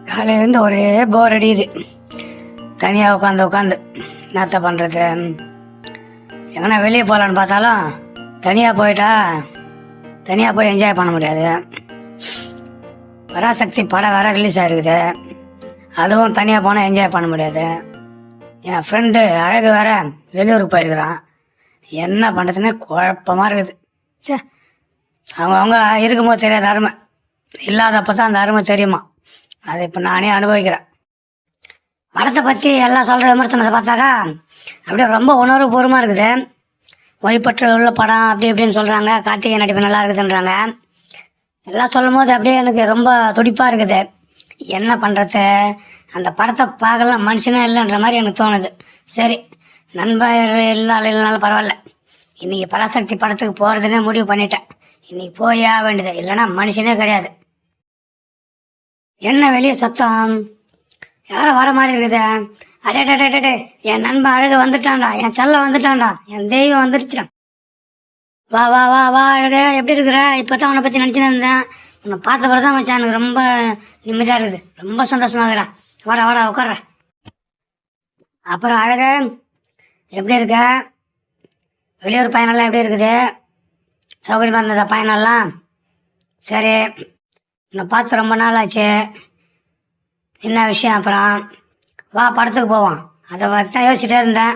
காலையிலேருந்து ஒரே போர் அடியுது. தனியாக உட்காந்து என்னத்த பண்ணுறது. எங்கன்னா வெளியே போகலான்னு பார்த்தாலும் தனியாக போய் என்ஜாய் பண்ண முடியாது. பராசக்தி படம் வேறு ரிலீஸ் ஆகிருக்குது, அதுவும் தனியாக போனால் என்ஜாய் பண்ண முடியாது. என் ஃப்ரெண்டு அழகு வேற வெளியூருக்கு போயிருக்கிறான். என்ன பண்ணுறதுன்னே குழப்பமாக இருக்குது. சே, அவங்க இருக்கும்போது தெரியாத அருமை, இல்லாதப்போ தான் அந்த அருமை தெரியுமா. அதை இப்போ நானே அனுபவிக்கிறேன். படத்தை பற்றி எல்லாம் சொல்கிற விமர்சனத்தை பார்த்தாக்கா அப்படியே ரொம்ப உணர்வுபூர்வமாக இருக்குது. மொழிப்பற்று உள்ள படம் அப்படி இப்படின்னு சொல்கிறாங்க. கார்த்திகை நடிப்பு நல்லா இருக்குதுன்றாங்க. எல்லாம் சொல்லும் போது அப்படியே எனக்கு ரொம்ப துடிப்பாக இருக்குது. என்ன பண்ணுறது, அந்த படத்தை பார்க்கலாம் மனுஷனே இல்லைன்ற மாதிரி எனக்கு தோணுது. சரி, நண்பர் இல்லைனாலும் பரவாயில்ல, இன்றைக்கி பராசக்தி படத்துக்கு போகிறதுனே முடிவு பண்ணிட்டேன். இன்றைக்கி போயே வேண்டியது, இல்லைன்னா மனுஷனே கிடையாது. என்ன வெளியே சத்தம், யாரோ வர மாதிரி இருக்குது. அடே, என் நண்பன் அழகு வந்துட்டான்டா, என் செல்ல வந்துட்டான்டா, என் தெய்வம் வந்துடுச்சுடான். வா வா வா வா அழகு, எப்படி இருக்கிற? இப்போ தான் உன்னை பற்றி நினச்சின்னு இருந்தேன். உன்னை பார்த்த பிறகு தான் வச்சா எனக்கு ரொம்ப நிம்மதியாக இருக்குது, ரொம்ப சந்தோஷமாக இருக்கிறா. வாடா உட்கார. அப்புறம் அழகு எப்படி இருக்க? வெளியூர் பயணம்லாம் எப்படி இருக்குது? சௌகரியமாக இருந்ததா பயணம்லாம்? சரி, உன்னை பார்த்து ரொம்ப நாள் ஆச்சு. என்ன விஷயம்? அப்புறம் வா படத்துக்கு போவோம். அதை பற்றி தான் யோசிச்சுட்டே இருந்தேன்.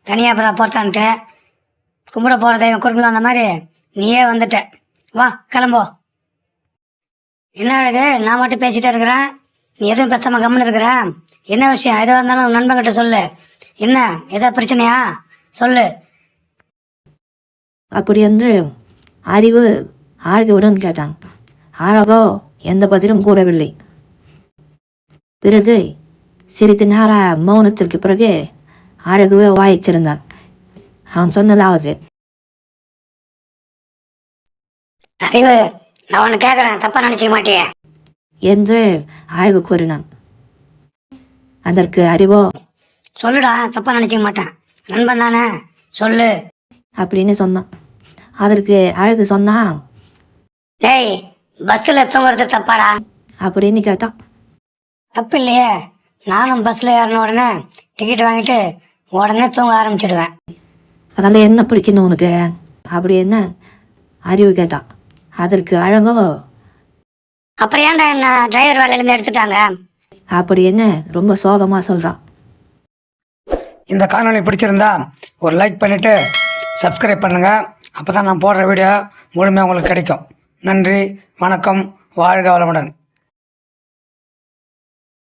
தனியாக அப்புறம் போட்டான்ட்டு கும்பிட போகிற தெய்வம் குறுக்கில் வந்த மாதிரி நீயே வந்துட்ட. வா கிளம்போ. என்ன அழகு, நான் மட்டும் பேசிகிட்டே இருக்கிறேன், நீ எதுவும் பேசாமல் கம்முன்னு இருக்கிற? என்ன விஷயம்? எதுவாக இருந்தாலும் உன் நண்பன்கிட்ட சொல்லு. என்ன எதோ பிரச்சனையா? சொல்லு. அப்படி என்று அறிவு ஆழ்கவுடன் கேட்டான். ஆழகோ எந்த பதிலும் கூறவில்லை. பிறகு சிறிது நேர மௌனத்திற்கு பிறகு அழகுவே வாயிச்சிருந்தான். அவன் சொன்னதாவது, அறிவு, நான் ஒன்று கேட்குறேன், தப்பா நினச்சிக்க மாட்டியே என்று அழகு கூறினான். அதற்கு அறிவோ, சொல்லுடா, தப்பா நினச்சிக்க மாட்டேன், நண்பன் தானே, சொல்லு அப்படின்னு சொன்னான். அதற்கு அழகு சொன்னான், டேய், பஸ்ஸில் தூங்குறது தப்பாடா அப்படின்னு கேட்டான். தப்பு இல்லையே, நானும் பஸ்ஸில் ஏறின உடனே டிக்கெட் வாங்கிட்டு உடனே தூங்க ஆரம்பிச்சிடுவேன். அதெல்லாம் என்ன பிரச்சனை உனக்கு அப்படி என்ன அறிவு கேட்டான். அதற்கு அழகோ, அப்புறம் ஏன்டா என்ன டிரைவர் வேலையிலேருந்து எடுத்துட்டாங்க அப்படி என்ன ரொம்ப சோகமாக சொல்கிறான். இந்த காணொளி பிடிச்சிருந்தா ஒரு லைக் பண்ணிவிட்டு சப்ஸ்கிரைப் பண்ணுங்கள். அப்போ தான் நான் போடுற வீடியோ முழுமையாக உங்களுக்கு கிடைக்கும். நன்றி, வணக்கம், வாழ்க வளமுடன்.